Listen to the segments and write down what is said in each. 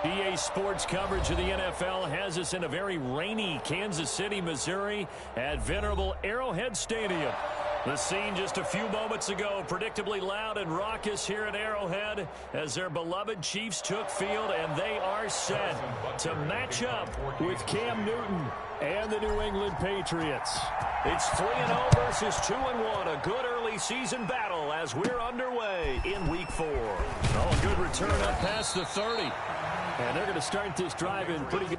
EA Sports coverage of the NFL has us in a very rainy Kansas City, Missouri at venerable Arrowhead Stadium. The scene just a few moments ago, predictably loud and raucous here at Arrowhead as their beloved Chiefs took field, and they are set to match up with Cam Newton and the New England Patriots. It's 3-0 versus 2-1, a good early season battle as we're underway in Week 4. Oh, a good return up past the 30. And they're going to start this drive in pretty good.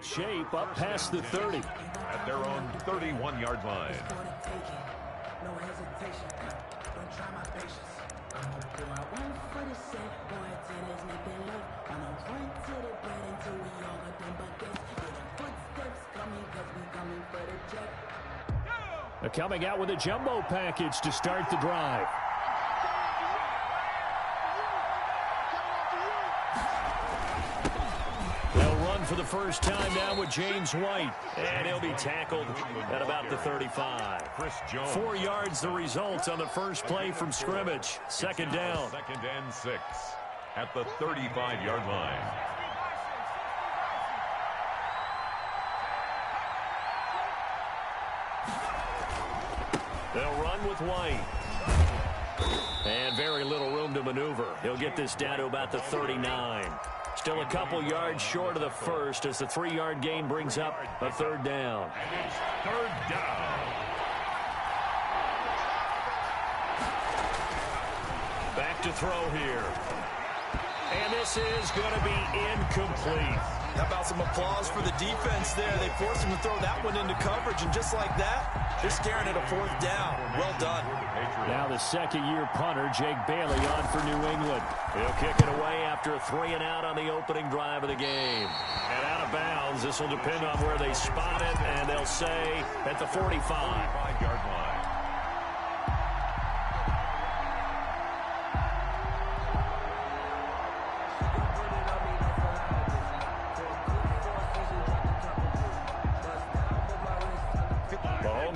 Shape up past the 30. At their own 31-yard line. No hesitation. Don't try my patience. I'm gonna pour out one for the set. Boy, till there's nothing left. I'm gonna run to the bread until we all got them buckets. Hear the footsteps coming, cause we coming for the check. Coming out with a jumbo package to start the drive. For the first time now with James White, and he'll be tackled at about the 35. 4 yards the result on the first play from scrimmage. Second down. 2nd and 6 at the 35-yard line. They'll run with White. And very little room to maneuver. He'll get this down to about the 39. Still a couple yards short of the first as the 3-yard gain brings up a third down. And it's third down. Back to throw here. And this is going to be incomplete. How about some applause for the defense there? They forced him to throw that one into coverage, and just like that, they're staring at a 4th down. Well done. Now the second-year punter, Jake Bailey, on for New England. He'll kick it away after a 3-and-out on the opening drive of the game. And out of bounds, this will depend on where they spot it, and they'll say at the 45-yard line.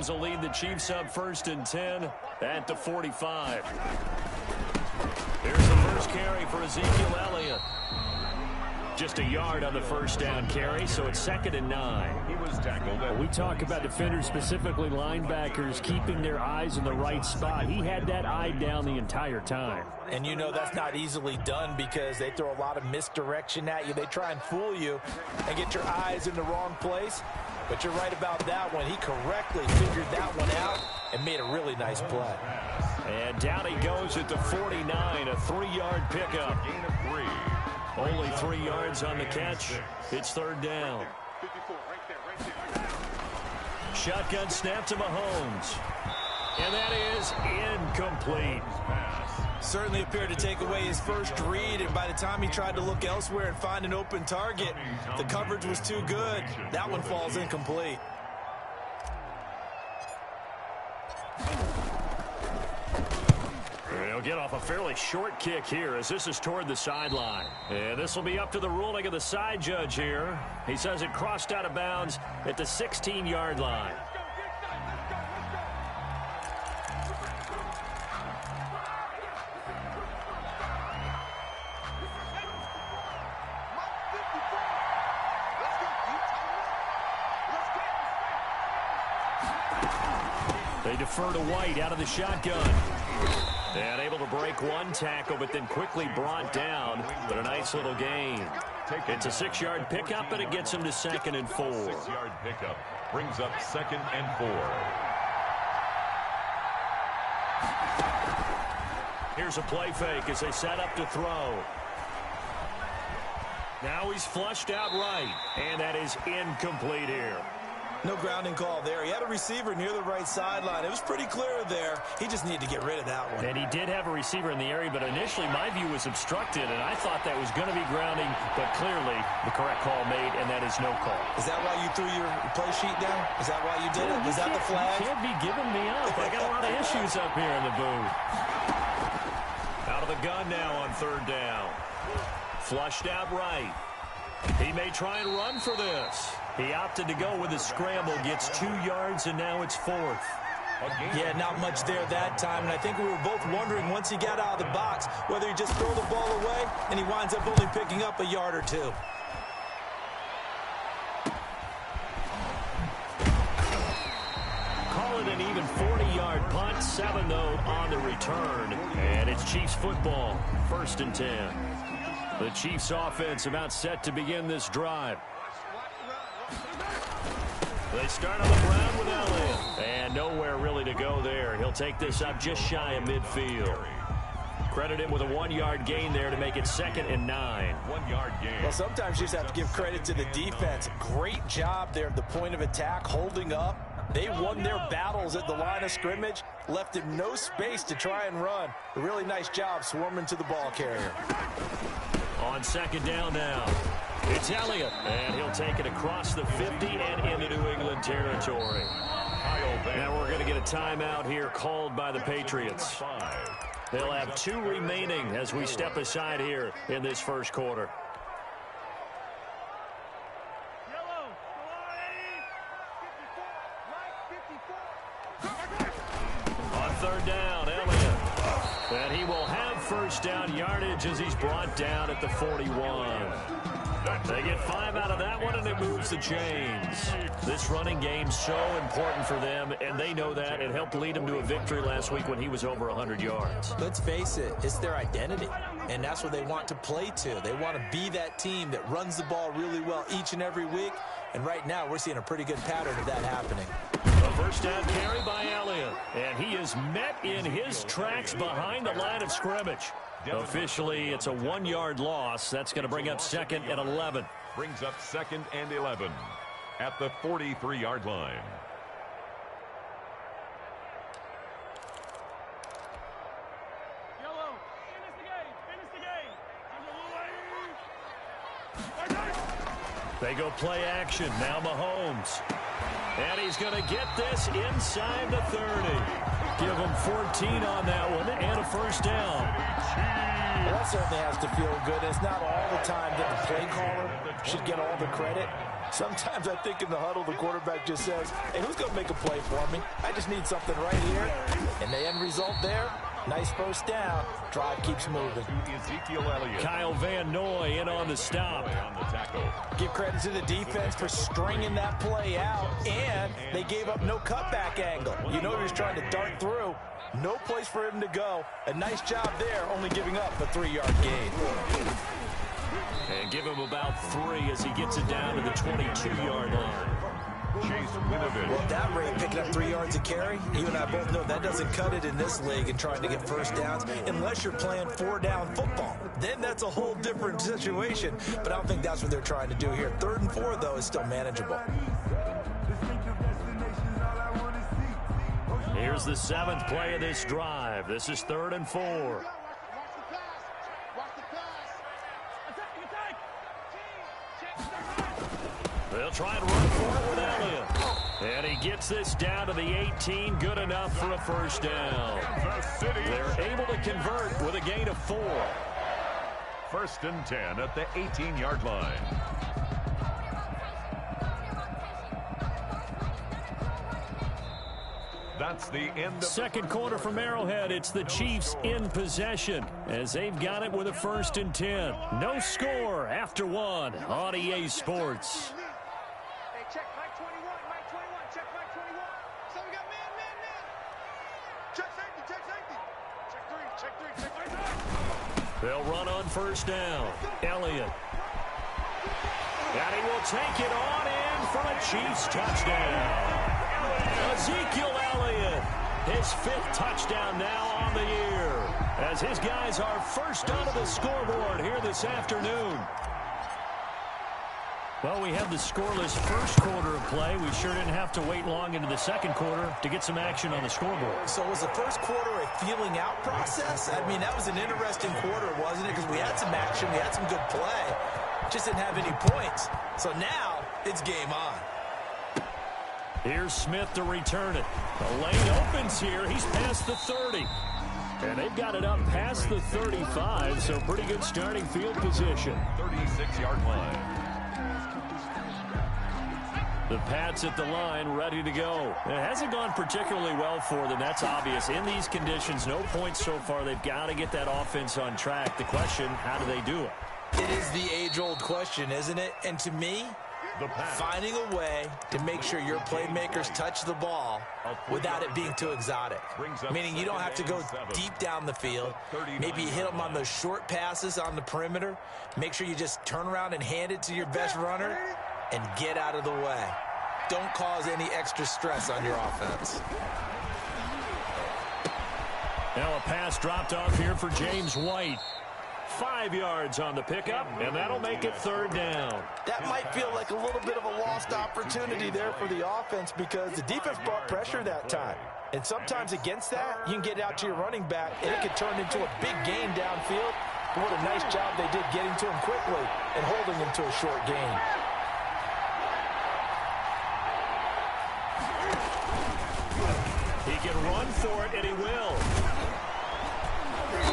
Will lead the Chiefs up 1st and 10 at the 45. Here's the first carry for Ezekiel Elliott. Just a yard on the first down carry, so it's 2nd and 9. He was tackled. We talk about defenders, specifically linebackers, keeping their eyes in the right spot. He had that eye down the entire time. And you know that's not easily done because they throw a lot of misdirection at you. They try and fool you and get your eyes in the wrong place. But you're right about that one. He correctly figured that one out and made a really nice play. And down he goes at the 49, a 3-yard pickup. Gain of 3. Only 3 yards on the catch. It's third down. Shotgun snap to Mahomes. And that is incomplete. Certainly appeared to take away his first read, and by the time he tried to look elsewhere and find an open target, the coverage was too good. That one falls incomplete. He'll get off a fairly short kick here as this is toward the sideline. And this will be up to the ruling of the side judge here. He says it crossed out of bounds at the 16-yard line. They defer to White out of the shotgun. And able to break one tackle, but then quickly brought down. But a nice little gain. It's a 6-yard pickup, and it gets him to 2nd and 4. 6-yard pickup brings up 2nd and 4. Here's a play fake as they set up to throw. Now he's flushed out right, and that is incomplete here. No grounding call there. He had a receiver near the right sideline. It was pretty clear there. He just needed to get rid of that one. And he did have a receiver in the area, but initially my view was obstructed, and I thought that was going to be grounding, but clearly the correct call made, and that is no call. Is that why you threw your play sheet down? Is that why you did it? Was that the flag? You can't be giving me up. I got a lot of issues up here in the booth. Out of the gun now on 3rd down. Flushed out right. He may try and run for this. He opted to go with a scramble, gets 2 yards, and now it's 4th. Yeah, not much there that time, and I think we were both wondering once he got out of the box whether he just throw the ball away, and he winds up only picking up a yard or 2. Call it an even 40-yard punt, 7 though on the return, and it's Chiefs football, 1st and 10. The Chiefs offense about set to begin this drive. They start on the ground with Elliott. And nowhere really to go there. He'll take this up just shy of midfield. Credit him with a 1-yard gain there to make it 2nd and 9. 1-yard gain. Well, sometimes you just have to give credit to the defense. Great job there at the point of attack, holding up. They won their battles at the line of scrimmage, left him no space to try and run. A really nice job swarming to the ball carrier. On 2nd down now. It's Elliott, and he'll take it across the 50 and into New England territory. Now we're going to get a timeout here called by the Patriots. They'll have 2 remaining as we step aside here in this first quarter. On 3rd down, Elliott. And he will have 1st down yardage as he's brought down at the 41. They get 5 out of that one, and it moves the chains. This running game's so important for them, and they know that. It helped lead them to a victory last week when he was over 100 yards. Let's face it, it's their identity, and that's what they want to play to. They want to be that team that runs the ball really well each and every week, and right now we're seeing a pretty good pattern of that happening. A 1st down carry by Elliott, and he is met in his tracks behind the line of scrimmage. Officially, it's a 1-yard loss. That's going to bring up 2nd and 11. Brings up 2nd and 11 at the 43-yard line. They go play action. Now Mahomes. And he's going to get this inside the 30. Give him 14 on that one and a 1st down. Well, that certainly has to feel good. It's not all the time that the play caller should get all the credit. Sometimes I think in the huddle, the quarterback just says, hey, who's going to make a play for me? I just need something right here. And the end result there, nice 1st down. Drive keeps moving. Ezekiel Elliott. Kyle Van Noy in on the stop. On the tackle. Give credit to the defense for stringing that play out, and they gave up no cutback angle. You know he was trying to dart through. No place for him to go. A nice job there, only giving up a 3-yard gain. And give him about 3 as he gets it down to the 22-yard line. Chase Winovich. Well, at that rate, picking up 3 yards a carry, you and I both know that doesn't cut it in this league and trying to get 1st downs unless you're playing 4-down football. Then that's a whole different situation, but I don't think that's what they're trying to do here. 3rd and 4, though, is still manageable. Here's the 7th play of this drive. This is 3rd and 4. They'll try and run for it with Elliott. And he gets this down to the 18. Good enough for a 1st down. They're able to convert with a gain of 4. 1st and 10 at the 18-yard line. That's the end of 2nd quarter from Arrowhead. It's the Chiefs in possession as they've got it with a 1st and 10. No score after 1 on EA Sports. Check Mike 21, Mike 21, check Mike 21. So we got man. They'll run on first down. Elliott. And he will take it on in for a Chiefs touchdown. Ezekiel Elliott, his 5th touchdown now on the year, as his guys are first onto the scoreboard here this afternoon. Well, we had the scoreless first quarter of play. We sure didn't have to wait long into the second quarter to get some action on the scoreboard. So was the first quarter a feeling out process? I mean, that was an interesting quarter, wasn't it? Because we had some action, we had some good play. Just didn't have any points. So now it's game on. Here's Smith to return it. The lane opens here. He's past the 30. And they've got it up past the 35, so pretty good starting field position. 36-yard line. The Pats at the line, ready to go. It hasn't gone particularly well for them. That's obvious. In these conditions, no points so far. They've got to get that offense on track. The question, how do they do it? It is the age-old question, isn't it? And to me, finding a way to make sure your playmakers touch the ball without it being too exotic. Meaning you don't have to go deep down the field. Maybe you hit them on those short passes on the perimeter. Make sure you just turn around and hand it to your best runner and get out of the way. Don't cause any extra stress on your offense. Now a pass dropped off here for James White. 5 yards on the pickup, and that'll make it 3rd down. That might feel like a little bit of a lost opportunity there for the offense because the defense brought pressure that time. And sometimes against that, you can get out to your running back, and it can turn into a big gain downfield. But what a nice job they did getting to him quickly and holding him to a short gain. He can run for it, and he will.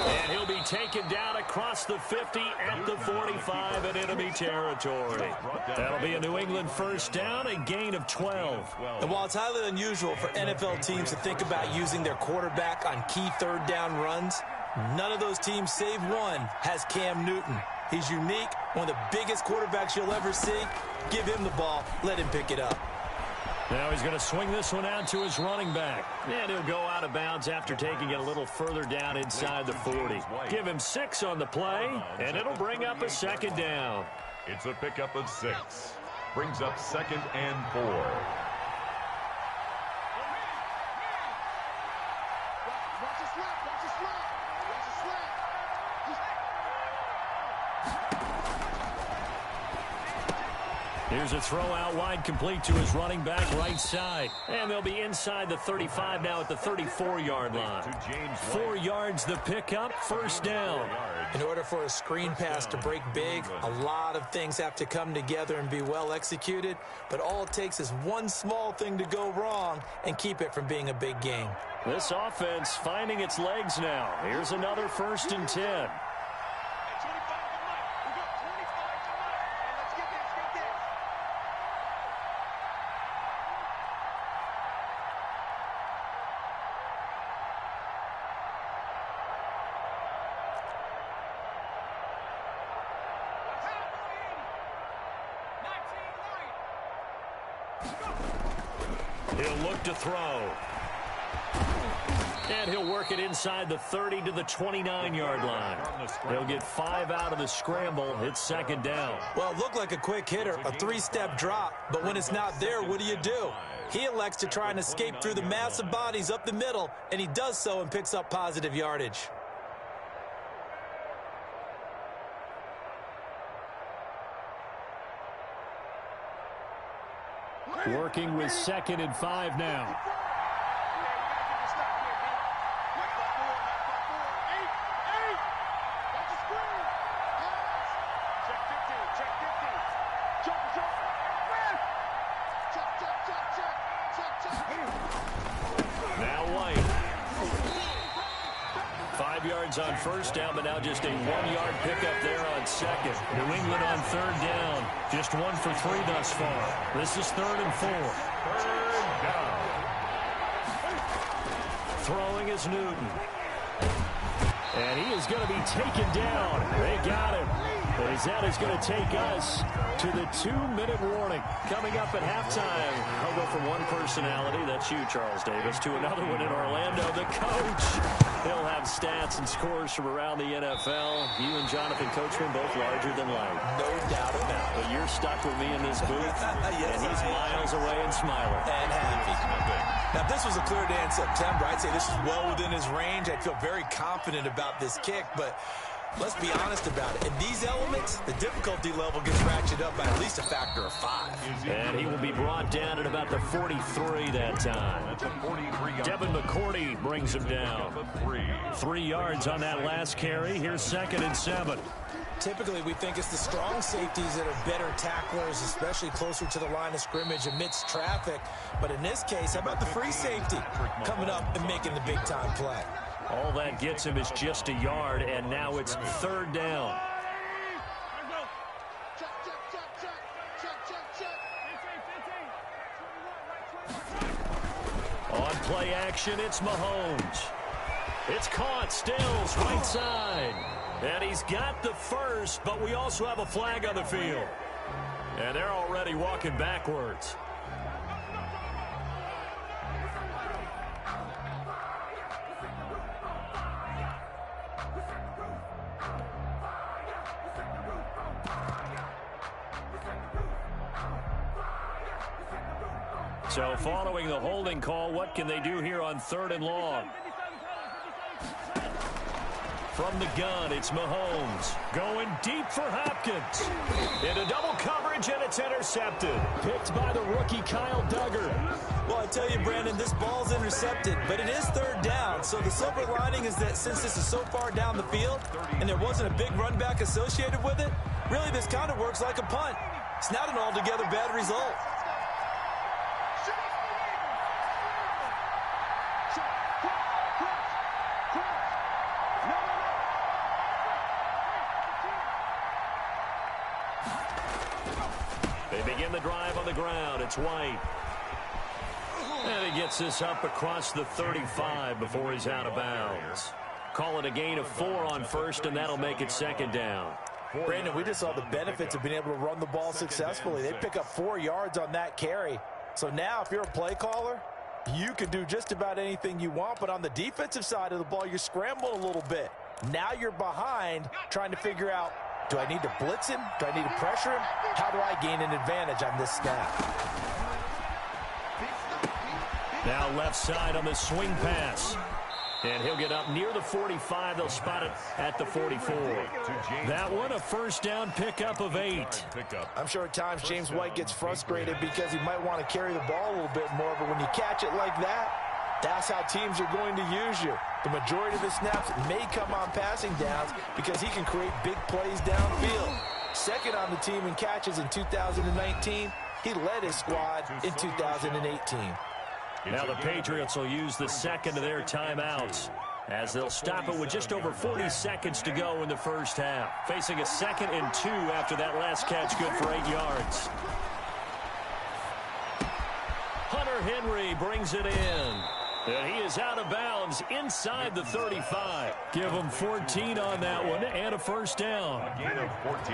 And he'll be taken down across the 50 at the 45 in enemy territory. That'll be a New England first down, a gain of 12. And while it's highly unusual for NFL teams to think about using their quarterback on key 3rd down runs, none of those teams, save one, has Cam Newton. He's unique, one of the biggest quarterbacks you'll ever see. Give him the ball. Let him pick it up. Now he's going to swing this one out to his running back. And he'll go out of bounds after taking it a little further down inside the 40. Give him 6 on the play, and it'll bring up a 2nd down. It's a pickup of 6. Brings up 2nd and 4. Here's a throw out wide, complete to his running back right side. And they'll be inside the 35 now at the 34-yard line. 4 yards the pickup, 1st down. In order for a screen pass to break big, a lot of things have to come together and be well executed. But all it takes is one small thing to go wrong and keep it from being a big game. This offense finding its legs now. Here's another 1st and 10. He'll look to throw. And he'll work it inside the 30 to the 29-yard line. He'll get 5 out of the scramble. It's 2nd down. Well, it looked like a quick hitter, a 3-step drop. But when it's not there, what do? He elects to try and escape through the massive bodies up the middle, and he does so and picks up positive yardage. Working with 2nd and 5 now. Now White. 5 yards on 1st down, but now just a 1-yard pickup there on 2nd. New England on 3rd down. Just 1 for 3 thus far. This is 3rd and 4. 3rd down. Throwing is Newton. And he is going to be taken down. They got him. As that is going to take us to the 2-minute warning. Coming up at halftime, I'll go from one personality, that's you, Charles Davis, to another one in Orlando, the coach. He'll have stats and scores from around the NFL. You and Jonathan Coachman both larger than life. No doubt about it. But you're stuck with me in this booth, yes, and he's miles away and smiling. And happy. Now, if this was a clear day in September, I'd say this is well within his range. I'd feel very confident about this kick, but let's be honest about it. In these elements, the difficulty level gets ratcheted up by at least a factor of 5. And he will be brought down at about the 43 that time. Devin McCourty brings him down. 3 yards on that last carry. Here's 2nd and 7. Typically, we think it's the strong safeties that are better tacklers, especially closer to the line of scrimmage amidst traffic. But in this case, how about the free safety coming up and making the big-time play? All that gets him is just a yard, and now it's 3rd down. On play action, it's Mahomes. It's caught, Stills, right side. And he's got the first, but we also have a flag on the field. And they're already walking backwards. So following the holding call, what can they do here on 3rd and long? From the gun, it's Mahomes. Going deep for Hopkins. Into double coverage, and it's intercepted. Picked by the rookie Kyle Duggar. Well, I tell you, Brandon, this ball's intercepted, but it is 3rd down. So the silver lining is that since this is so far down the field and there wasn't a big run back associated with it, really this kind of works like a punt. It's not an altogether bad result. They begin the drive on the ground. It's White. And he gets this up across the 35 before he's out of bounds. Call it a gain of 4 on 1st, and that'll make it 2nd down. Brandon, we just saw the benefits of being able to run the ball successfully. They pick up 4 yards on that carry. So now if you're a play caller, you can do just about anything you want. But on the defensive side of the ball, you're scrambling a little bit. Now you're behind trying to figure out, do I need to blitz him? Do I need to pressure him? How do I gain an advantage on this snap? Now left side on the swing pass. And he'll get up near the 45. They'll spot it at the 44. That one, a 1st down pickup of 8. I'm sure at times James White gets frustrated because he might want to carry the ball a little bit more, but when you catch it like that, that's how teams are going to use you. The majority of his snaps may come on passing downs because he can create big plays downfield. 2nd on the team in catches in 2019. He led his squad in 2018. Now the Patriots will use the 2nd of their timeouts as they'll stop it with just over 40 seconds to go in the 1st half. Facing a 2nd and 2 after that last catch, good for 8 yards. Hunter Henry brings it in. And he is out of bounds inside the 35. Give him 14 on that one and a 1st down.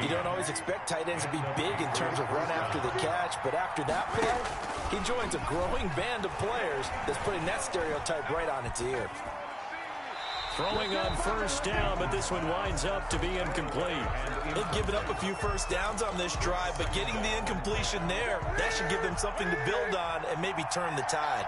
You don't always expect tight ends to be big in terms of run after the catch, but after that play, he joins a growing band of players that's putting that stereotype right on its ear. Throwing on 1st down, but this one winds up to be incomplete. They've given up a few 1st downs on this drive, but getting the incompletion there, that should give them something to build on and maybe turn the tide.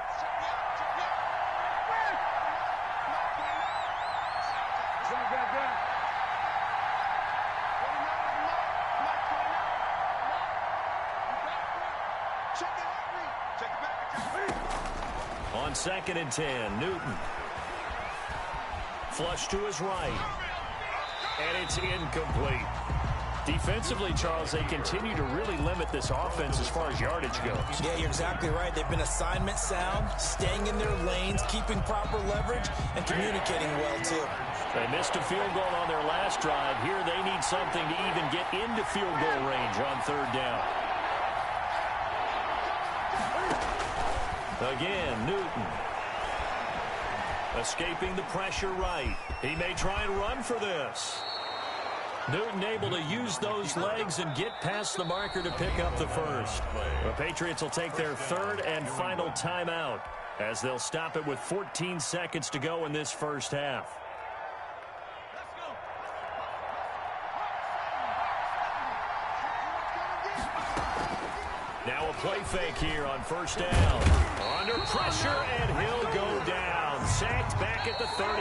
On 2nd and 10, Newton. Flush to his right. And it's incomplete. Defensively, Charles, they continue to really limit this offense as far as yardage goes. Yeah, you're exactly right. They've been assignment sound, staying in their lanes, keeping proper leverage, and communicating well, too. They missed a field goal on their last drive. Here they need something to even get into field goal range on 3rd down. Again, Newton. Escaping the pressure right. He may try and run for this. Newton able to use those legs and get past the marker to pick up the first. The Patriots will take their third and final timeout as they'll stop it with 14 seconds to go in this first half. Now a play fake here on first down. Under pressure, and he'll go down. Sacked back at the 31.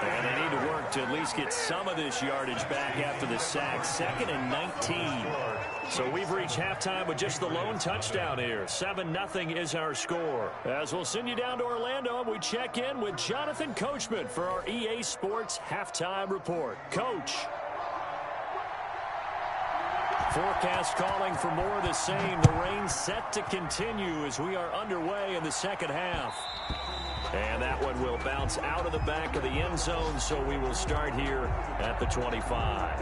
And they need to work to at least get some of this yardage back after the sack. 2nd and 19. So we've reached halftime with just the lone touchdown here. 7-0 is our score. As we'll send you down to Orlando, and we check in with Jonathan Coachman for our EA Sports Halftime Report. Coach. Forecast calling for more of the same. The rain set to continue as we are underway in the second half. And that one will bounce out of the back of the end zone, so we will start here at the 25.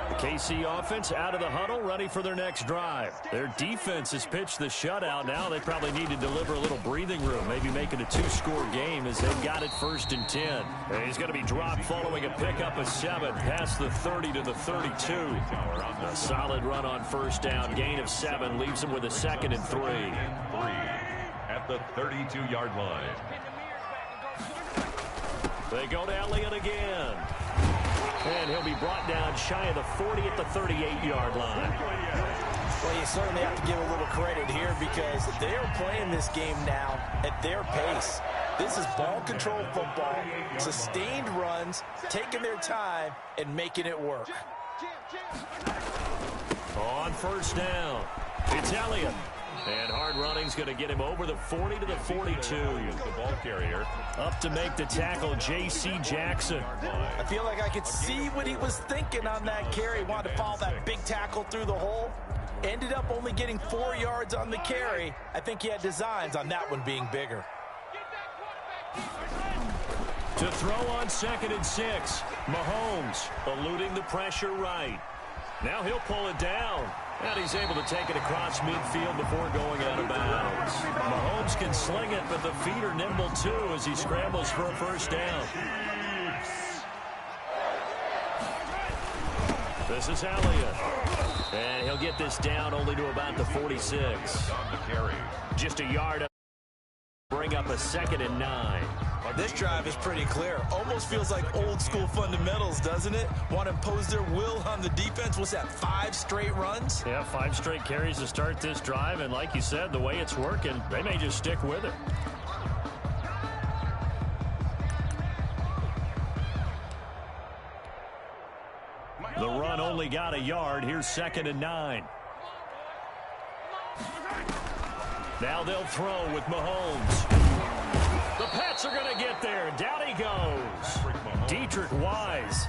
The KC offense out of the huddle, ready for their next drive. Their defense has pitched the shutout. Now they probably need to deliver a little breathing room, maybe make it a 2-score game as they've got it 1st and 10. And he's going to be dropped following a pickup of 7 past the 30 to the 32. A solid run on first down, gain of 7, leaves him with a 2nd and 3. At the 32-yard line. They go to Elliott again. And he'll be brought down shy of the 40 at the 38-yard line. Well, you certainly have to give a little credit here because they are playing this game now at their pace. This is ball control football, sustained runs, taking their time, and making it work. On first down, it's Elliott. And hard running's going to get him over the 40 to the 42. The ball carrier. Up to make the tackle, J.C. Jackson. I feel like I could see what he was thinking on that carry. Wanted to follow that big tackle through the hole. Ended up only getting 4 yards on the carry. I think he had designs on that one being bigger. To throw on 2nd and 6. Mahomes eluding the pressure right. Now he'll pull it down. And he's able to take it across midfield before going out of bounds. Mahomes can sling it, but the feet are nimble too as he scrambles for a first down. This is Elliott. And he'll get this down only to about the 46. Just a yard up. Bring up a 2nd and 9. Well, this drive is pretty clear. Almost feels like old school fundamentals, doesn't it? Want to impose their will on the defense. What's that, 5 straight runs? Yeah, 5 straight carries to start this drive. And like you said, the way it's working, they may just stick with it. The run only got a yard. Here's 2nd and 9. Now they'll throw with Mahomes. The Pats are going to get there. Down he goes. Dietrich Wise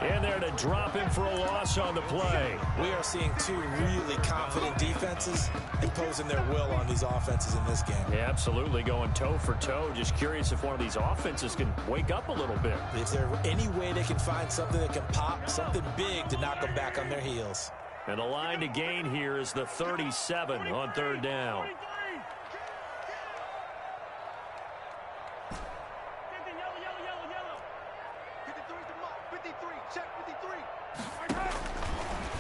in there to drop him for a loss on the play. We are seeing 2 really confident defenses imposing their will on these offenses in this game. Yeah, absolutely, going toe for toe. Just curious if one of these offenses can wake up a little bit. Is there any way they can find something that can pop, something big to knock them back on their heels? And the line to gain here is the 37 on 3rd down.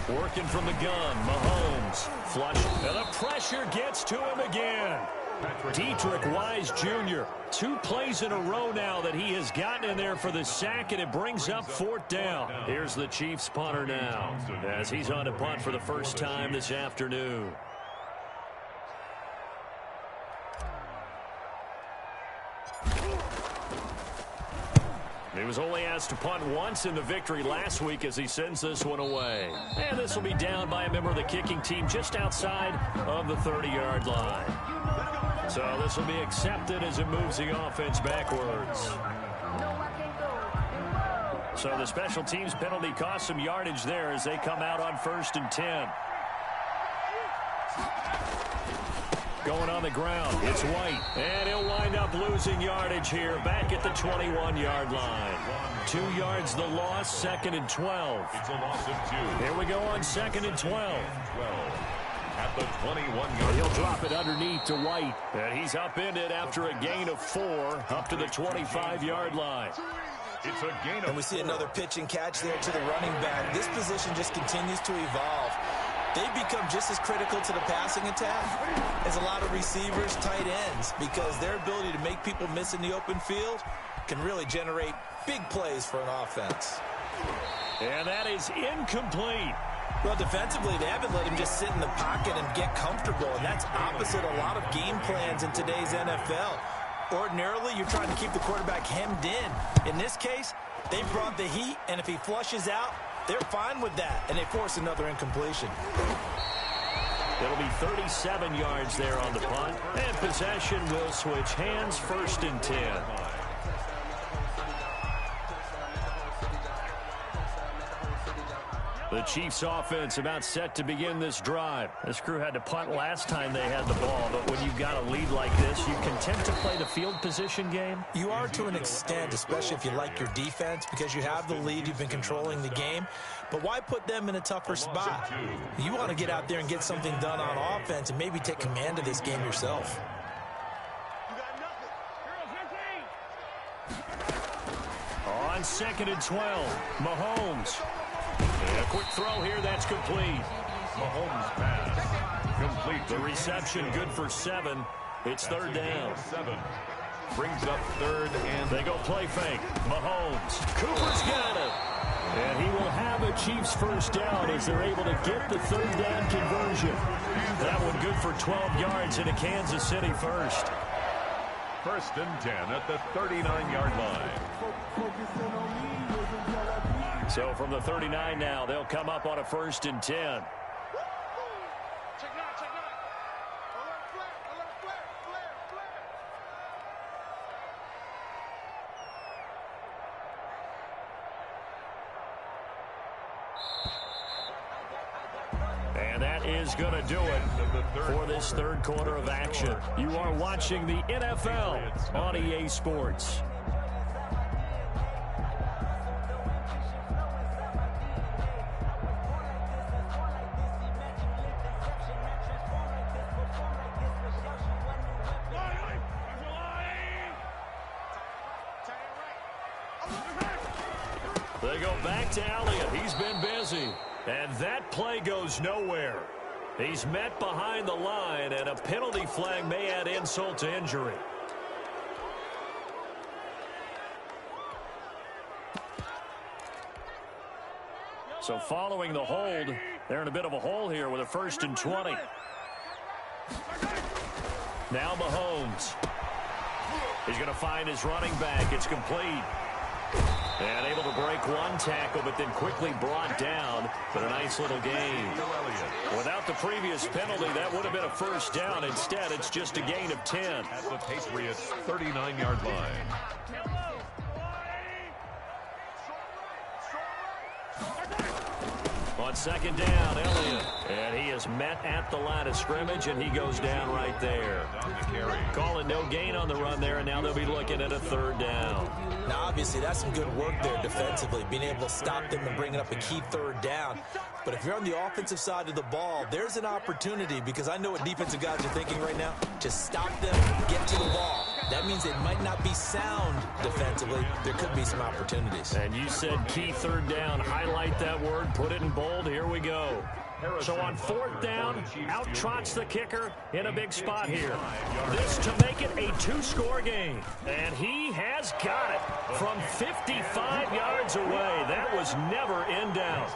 Working from the gun, Mahomes. Flush, and the pressure gets to him again. Dietrich Wise Jr. 2 plays in a row now that he has gotten in there for the sack, and it brings up 4th down. Here's the Chiefs punter now as he's on to punt for the first time this afternoon. He was only asked to punt once in the victory last week as he sends this one away. And this will be down by a member of the kicking team just outside of the 30-yard line. So this will be accepted as it moves the offense backwards. So the special teams penalty cost some yardage there as they come out on 1st and 10. Going on the ground, it's White, and he'll wind up losing yardage here back at the 21-yard line. 2 yards the loss, 2nd and 12. It's a loss of 2. Here we go on 2nd and 12. At the 21-yard He'll drop it underneath to White, and he's upended after a gain of 4 up to the 25-yard line. It's a gain of And we see 4. another pitch and catch there to the running back. This position just continues to evolve. They've become just as critical to the passing attack as a lot of receivers, tight ends, because their ability to make people miss in the open field can really generate big plays for an offense. And that is incomplete. Well, defensively, they haven't let him just sit in the pocket and get comfortable, and that's opposite a lot of game plans in today's NFL. Ordinarily, you're trying to keep the quarterback hemmed in. In this case, they brought the heat, and if he flushes out, they're fine with that, and they force another incompletion. It'll be 37 yards there on the punt, and possession will switch hands, 1st and 10. The Chiefs offense about set to begin this drive. This crew had to punt last time they had the ball, but when you've got a lead like this, you content to play the field position game? You are to an extent, especially if you like your defense, because you have the lead, you've been controlling the game. But why put them in a tougher spot? You want to get out there and get something done on offense and maybe take command of this game yourself. On 2nd and 12, Mahomes. And a quick throw here, that's complete. Mahomes pass. Complete. The reception good for 7. It's 3rd down. 7. Brings up 3rd and... They go play fake. Mahomes. Cooper's got it. And he will have a Chiefs 1st down as they're able to get the 3rd down conversion. That one good for 12 yards into Kansas City 1st. 1st and 10 at the 39-yard line. So from the 39 now, they'll come up on a 1st and 10. And that is going to do it for this 3rd quarter of action. You are watching the NFL on EA Sports. They go back to Elliott. He's been busy. And that play goes nowhere. He's met behind the line, and a penalty flag may add insult to injury. So following the hold, they're in a bit of a hole here with a 1st and 20. Now Mahomes. He's going to find his running back. It's complete. And able to break one tackle, but then quickly brought down. But a nice little gain. Without the previous penalty, that would have been a 1st down. Instead, it's just a gain of 10. At the Patriots' 39-yard line. On 2nd down, Elliott. And he is met at the line of scrimmage, and he goes down right there. Call it no gain on the run there, and now they'll be looking at a 3rd down. Now, obviously, that's some good work there defensively, being able to stop them and bringing up a key 3rd down. But if you're on the offensive side of the ball, there's an opportunity, because I know what defensive guys are thinking right now. Just stop them, get to the ball. That means it might not be sound defensively. There could be some opportunities. And you said key 3rd down. Highlight that word, put it in bold. Here we go. So on 4th down, out trots the kicker in a big spot here. This to make it a 2-score game. And he has got it from 55 yards away. That was never in doubt.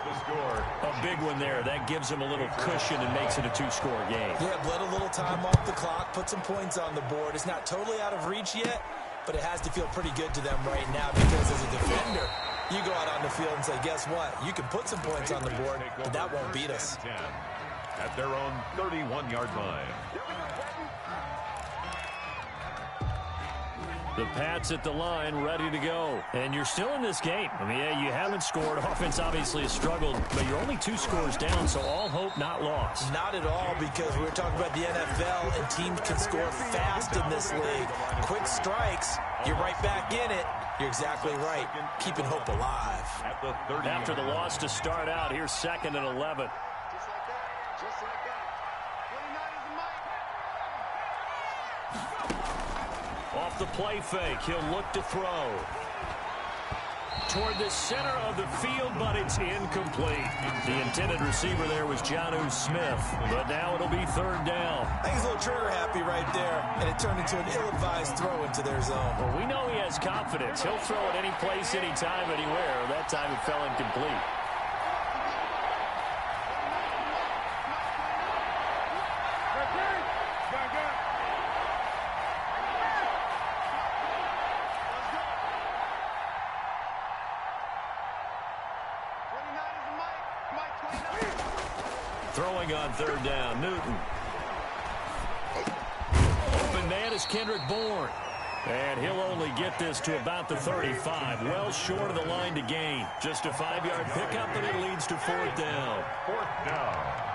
A big one there. That gives him a little cushion and makes it a 2-score game. Yeah, let a little time off the clock, put some points on the board. It's not totally out of reach yet, but it has to feel pretty good to them right now, because as a defender, you go out on the field and say, guess what? You can put some points on the board, but that won't beat us. At their own 31-yard line. The Pats at the line, ready to go. And you're still in this game. I mean, yeah, you haven't scored. Offense obviously has struggled, but you're only 2 scores down, so all hope not lost. Not at all, because we're talking about the NFL, and teams can score fast in this league. Quick strikes, you're right back in it. You're exactly right. Keeping hope alive. At the 30. After the loss to start out, here's 2nd and 11. Off the play fake, he'll look to throw. toward the center of the field, but it's incomplete. The intended receiver there was Jonnu Smith, but now it'll be third down. I think he's a little trigger happy right there, and it turned into an ill-advised throw into their zone. Well, we know he has confidence. He'll throw it any place, anytime, anywhere. That time it fell incomplete. Throwing on third down, Newton. Open man is Kendrick Bourne. And he'll only get this to about the 35. Well short of the line to gain. Just a 5-yard pickup, and it leads to fourth down. Fourth down.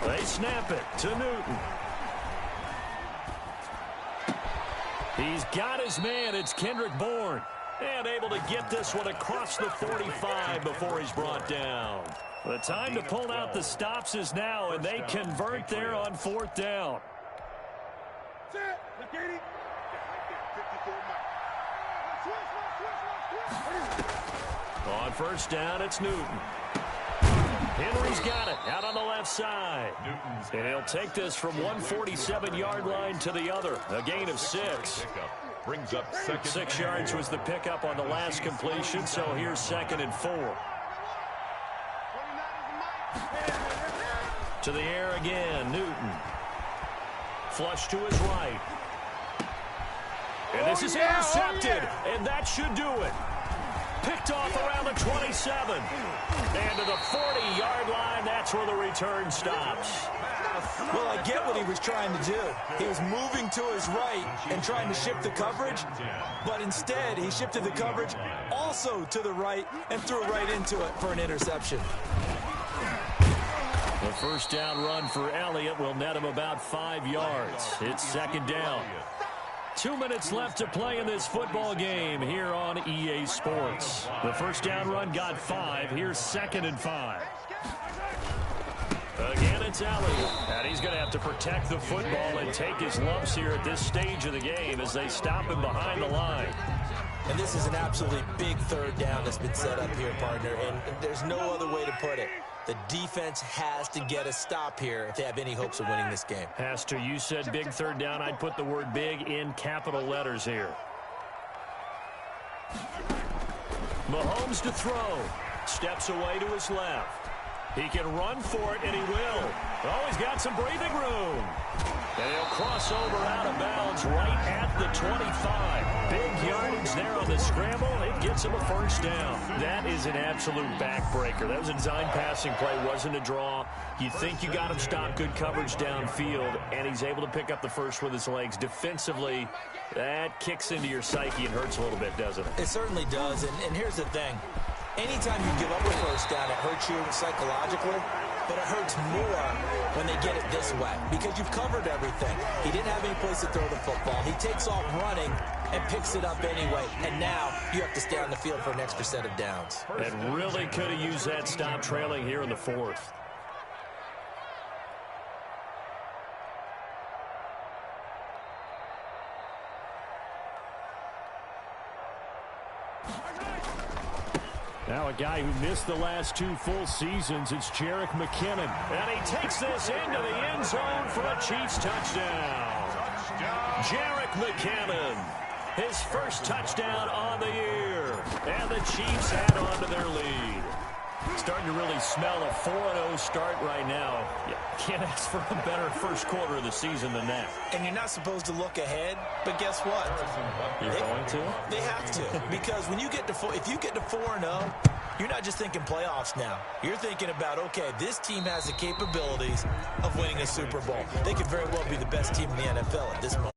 They snap it to Newton. He's got his man. It's Kendrick Bourne. And able to get this one across the 45 before he's brought down. The time to pull out the stops is now, and they convert there on fourth down. On first down, it's Newton. Henry's got it out on the left side. And he'll take this from 147-yard line to the other. A gain of 6. Brings up 6 yards was the pickup on the last completion, so here's 2nd and 4. To the air again, Newton. Flush to his right. And this is intercepted, and that should do it. Picked off around the 27. And to the 40-yard line, that's where the return stops. Well, I get what he was trying to do. He was moving to his right and trying to shift the coverage, but instead he shifted the coverage also to the right and threw right into it for an interception. The first down run for Elliott will net him about 5 yards. It's 2nd down. 2 minutes left to play in this football game here on EA Sports. The first down run got 5. Here's 2nd and 5. Again, it's Elliott. And he's going to have to protect the football and take his lumps here at this stage of the game as they stop him behind the line. And this is an absolutely big third down that's been set up here, partner. And there's no other way to put it. The defense has to get a stop here if they have any hopes of winning this game. Has to. You said big third down. I'd put the word big in capital letters here. Mahomes to throw. Steps away to his left. He can run for it, and he will. Oh, he's got some breathing room. And he'll cross over out of bounds right at the 25. Big yardage there on the scramble. It gets him a first down. That is an absolute backbreaker. That was a design passing play. Wasn't a draw. You think you got him stopped, good coverage downfield, and he's able to pick up the first with his legs. Defensively, that kicks into your psyche and hurts a little bit, doesn't it? It certainly does, and here's the thing. Anytime you give up a first down, it hurts you psychologically, but it hurts more when they get it this way because you've covered everything. He didn't have any place to throw the football. He takes off running and picks it up anyway, and now you have to stay on the field for an extra set of downs. And really could have used that stop trailing here in the 4th. Now a guy who missed the last 2 full seasons, it's Jerick McKinnon. And he takes this into the end zone for a Chiefs touchdown. Jerick McKinnon, his first touchdown on the year. And the Chiefs add on to their lead. Starting to really smell a 4-0 start right now. You can't ask for a better first quarter of the season than that. And you're not supposed to look ahead, but guess what? You're going to? They have to, because when you get to if you get to 4-0, you're not just thinking playoffs now. You're thinking about, okay, this team has the capabilities of winning a Super Bowl. They could very well be the best team in the NFL at this moment.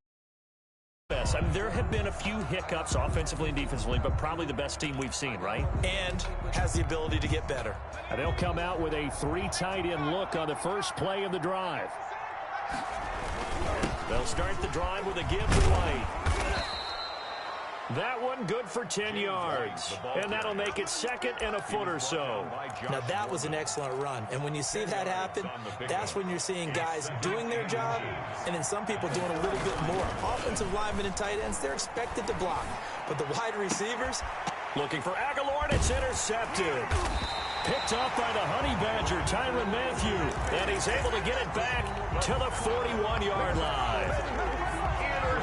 I mean, there have been a few hiccups offensively and defensively, but probably the best team we've seen, right? And has the ability to get better. And they'll come out with a 3 tight end look on the first play of the drive. They'll start the drive with a give to White. That one good for 10 yards. And that'll make it 2nd and a foot or so. Now, that was an excellent run. And when you see that happen, that's when you're seeing guys doing their job and then some people doing a little bit more. Offensive linemen and tight ends, they're expected to block. But the wide receivers... Looking for Aguilar, and it's intercepted. Picked off by the Honey Badger, Tyrann Mathieu. And he's able to get it back to the 41-yard line.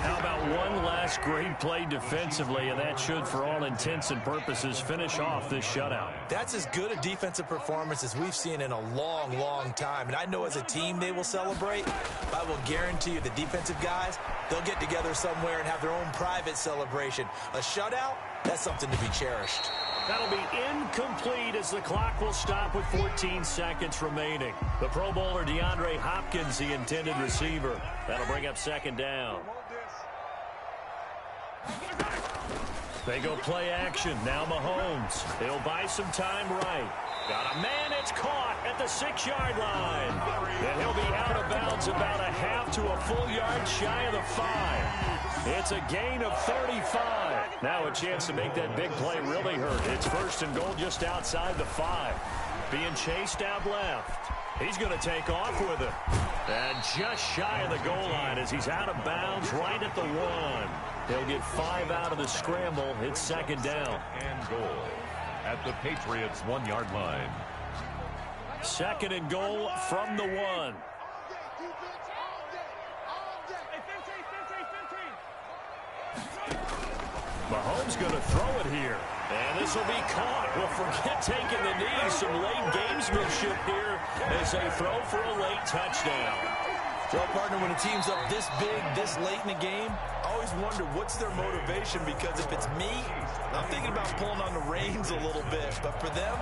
How about one last great play defensively, and that should, for all intents and purposes, finish off this shutout. That's as good a defensive performance as we've seen in a long, long time. And I know as a team they will celebrate, but I will guarantee you the defensive guys, they'll get together somewhere and have their own private celebration. A shutout, that's something to be cherished. That'll be incomplete as the clock will stop with 14 seconds remaining. The Pro Bowler DeAndre Hopkins, the intended receiver. That'll bring up 2nd down. They go play action. Now Mahomes. He'll buy some time right. Got a man. It's caught at the 6-yard line. And he'll be out of bounds about a half to a full yard shy of the 5. It's a gain of 35. Now a chance to make that big play really hurt. It's 1st and goal just outside the 5. Being chased out left. He's going to take off with it. And just shy of the goal line as he's out of bounds right at the 1. They'll get 5 out of the scramble. It's 2nd down. And goal at the Patriots' 1-yard line. 2nd and goal from the 1. Mahomes going to throw it here. And this will be caught. Well, forget taking the knee. Some late gamesmanship here as they throw for a late touchdown. Well, partner, when a team's up this big, this late in the game, I always wonder what's their motivation, because if it's me, I'm thinking about pulling on the reins a little bit. But for them,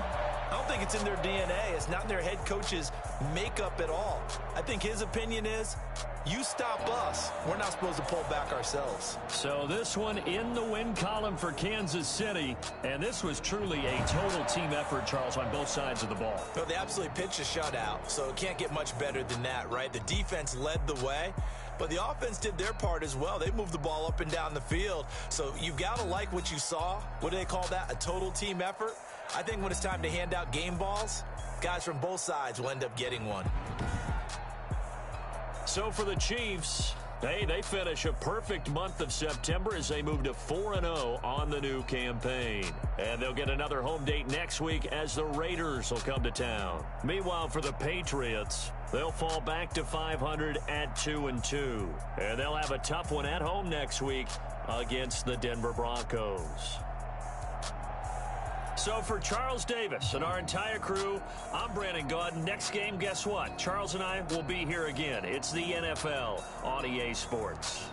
I don't think it's in their DNA. It's not in their head coach's makeup at all. I think his opinion is, you stop us. We're not supposed to pull back ourselves. So this one in the win column for Kansas City. And this was truly a total team effort, Charles, on both sides of the ball. No, they absolutely pitched a shutout, so it can't get much better than that, right? The defense led the way, but the offense did their part as well. They moved the ball up and down the field. So you've got to like what you saw. What do they call that? A total team effort? I think when it's time to hand out game balls, guys from both sides will end up getting one. So for the Chiefs, they finish a perfect month of September as they move to 4-0 on the new campaign. And they'll get another home date next week as the Raiders will come to town. Meanwhile, for the Patriots, they'll fall back to 500 at 2-2. And they'll have a tough one at home next week against the Denver Broncos. So for Charles Davis and our entire crew, I'm Brandon Gaudin. Next game, guess what? Charles and I will be here again. It's the NFL on EA Sports.